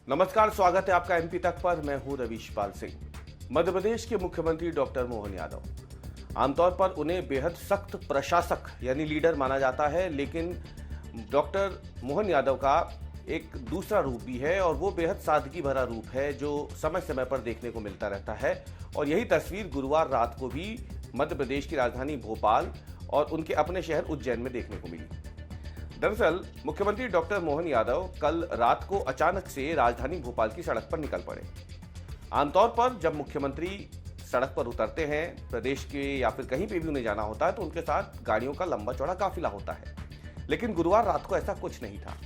नमस्कार, स्वागत है आपका एमपी तक पर। मैं हूं रवीश पाल सिंह। मध्य प्रदेश के मुख्यमंत्री डॉक्टर मोहन यादव, आमतौर पर उन्हें बेहद सख्त प्रशासक यानी लीडर माना जाता है, लेकिन डॉक्टर मोहन यादव का एक दूसरा रूप भी है और वो बेहद सादगी भरा रूप है जो समय समय पर देखने को मिलता रहता है। और यही तस्वीर गुरुवार रात को भी मध्य प्रदेश की राजधानी भोपाल और उनके अपने शहर उज्जैन में देखने को मिली। दरअसल मुख्यमंत्री डॉक्टर मोहन यादव कल रात को अचानक से राजधानी भोपाल की सड़क पर निकल पड़े। आमतौर पर जब मुख्यमंत्री सड़क पर उतरते हैं, प्रदेश के या फिर कहीं पे भी उन्हें जाना होता है, तो उनके साथ गाड़ियों का लंबा चौड़ा काफिला होता है। लेकिन गुरुवार रात को ऐसा कुछ नहीं था।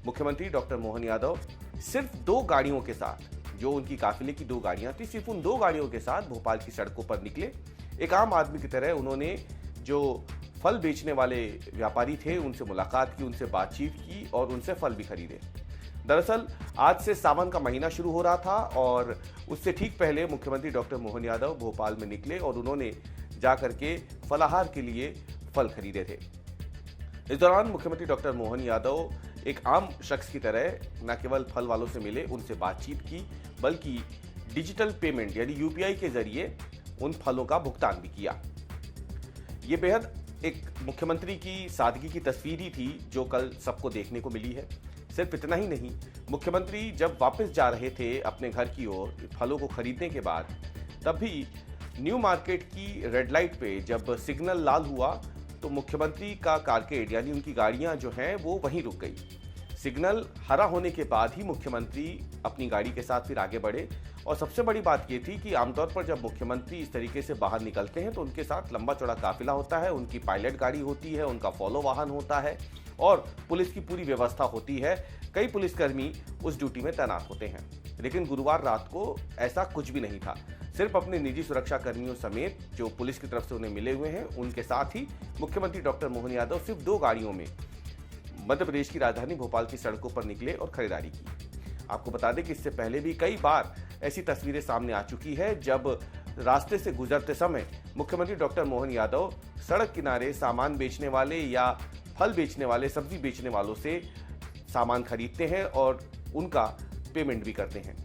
मुख्यमंत्री डॉक्टर मोहन यादव सिर्फ 2 गाड़ियों के साथ, जो उनकी काफिले की 2 गाड़ियां थी, सिर्फ उन 2 गाड़ियों के साथ भोपाल की सड़कों पर निकले। एक आम आदमी की तरह उन्होंने जो फल बेचने वाले व्यापारी थे उनसे मुलाकात की, उनसे बातचीत की और उनसे फल भी खरीदे। दरअसल आज से सावन का महीना शुरू हो रहा था और उससे ठीक पहले मुख्यमंत्री डॉक्टर मोहन यादव भोपाल में निकले और उन्होंने जाकर के फलाहार के लिए फल खरीदे थे। इस दौरान मुख्यमंत्री डॉक्टर मोहन यादव एक आम शख्स की तरह न केवल फल वालों से मिले, उनसे बातचीत की, बल्कि डिजिटल पेमेंट यानी यूपीआई के जरिए उन फलों का भुगतान भी किया। ये बेहद एक मुख्यमंत्री की सादगी की तस्वीर ही थी जो कल सबको देखने को मिली है। सिर्फ इतना ही नहीं, मुख्यमंत्री जब वापस जा रहे थे अपने घर की ओर फलों को खरीदने के बाद, तब भी न्यू मार्केट की रेड लाइट पे जब सिग्नल लाल हुआ तो मुख्यमंत्री का कारकेड यानी उनकी गाड़ियां जो हैं वो वहीं रुक गई। सिग्नल हरा होने के बाद ही मुख्यमंत्री अपनी गाड़ी के साथ फिर आगे बढ़े। और सबसे बड़ी बात ये थी कि आमतौर पर जब मुख्यमंत्री इस तरीके से बाहर निकलते हैं तो उनके साथ लंबा चौड़ा काफिला होता है, उनकी पायलट गाड़ी होती है, उनका फॉलो वाहन होता है और पुलिस की पूरी व्यवस्था होती है। कई पुलिसकर्मी उस ड्यूटी में तैनात होते हैं। लेकिन गुरुवार रात को ऐसा कुछ भी नहीं था। सिर्फ अपने निजी सुरक्षा कर्मियों समेत जो पुलिस की तरफ से उन्हें मिले हुए हैं, उनके साथ ही मुख्यमंत्री डॉक्टर मोहन यादव सिर्फ 2 गाड़ियों में मध्य प्रदेश की राजधानी भोपाल की सड़कों पर निकले और खरीदारी की। आपको बता दें कि इससे पहले भी कई बार ऐसी तस्वीरें सामने आ चुकी है जब रास्ते से गुजरते समय मुख्यमंत्री डॉक्टर मोहन यादव सड़क किनारे सामान बेचने वाले या फल बेचने वाले, सब्जी बेचने वालों से सामान खरीदते हैं और उनका पेमेंट भी करते हैं।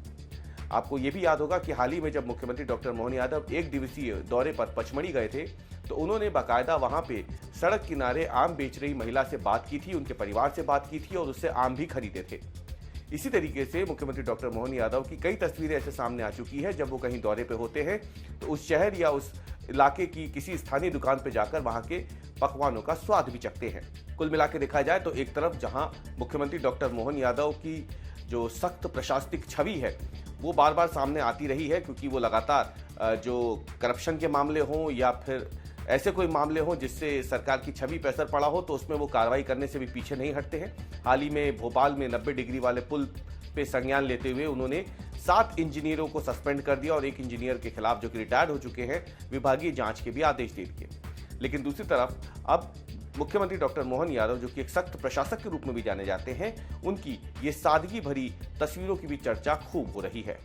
आपको ये भी याद होगा कि हाल ही में जब मुख्यमंत्री डॉक्टर मोहन यादव 1 दिवसीय दौरे पर पचमढ़ी गए थे तो उन्होंने बाकायदा वहां पे सड़क किनारे आम बेच रही महिला से बात की थी, उनके परिवार से बात की थी और उससे आम भी खरीदे थे। इसी तरीके से मुख्यमंत्री डॉक्टर मोहन यादव की कई तस्वीरें ऐसे सामने आ चुकी है जब वो कहीं दौरे पे होते हैं तो उस शहर या उस इलाके की किसी स्थानीय दुकान पे जाकर वहां के पकवानों का स्वाद भी चखते हैं। कुल मिला के देखा जाए तो एक तरफ जहां मुख्यमंत्री डॉक्टर मोहन यादव की जो सख्त प्रशासनिक छवि है वो बार बार सामने आती रही है, क्योंकि वो लगातार जो करप्शन के मामले हों या फिर ऐसे कोई मामले हों जिससे सरकार की छवि पर असर पड़ा हो तो उसमें वो कार्रवाई करने से भी पीछे नहीं हटते हैं। हाल ही में भोपाल में 90 डिग्री वाले पुल पे संज्ञान लेते हुए उन्होंने 7 इंजीनियरों को सस्पेंड कर दिया और 1 इंजीनियर के खिलाफ, जो कि रिटायर्ड हो चुके हैं, विभागीय जांच के भी आदेश दे दिए। लेकिन दूसरी तरफ अब मुख्यमंत्री डॉक्टर मोहन यादव, जो कि एक सख्त प्रशासक के रूप में भी जाने जाते हैं, उनकी ये सादगी भरी तस्वीरों की भी चर्चा खूब हो रही है।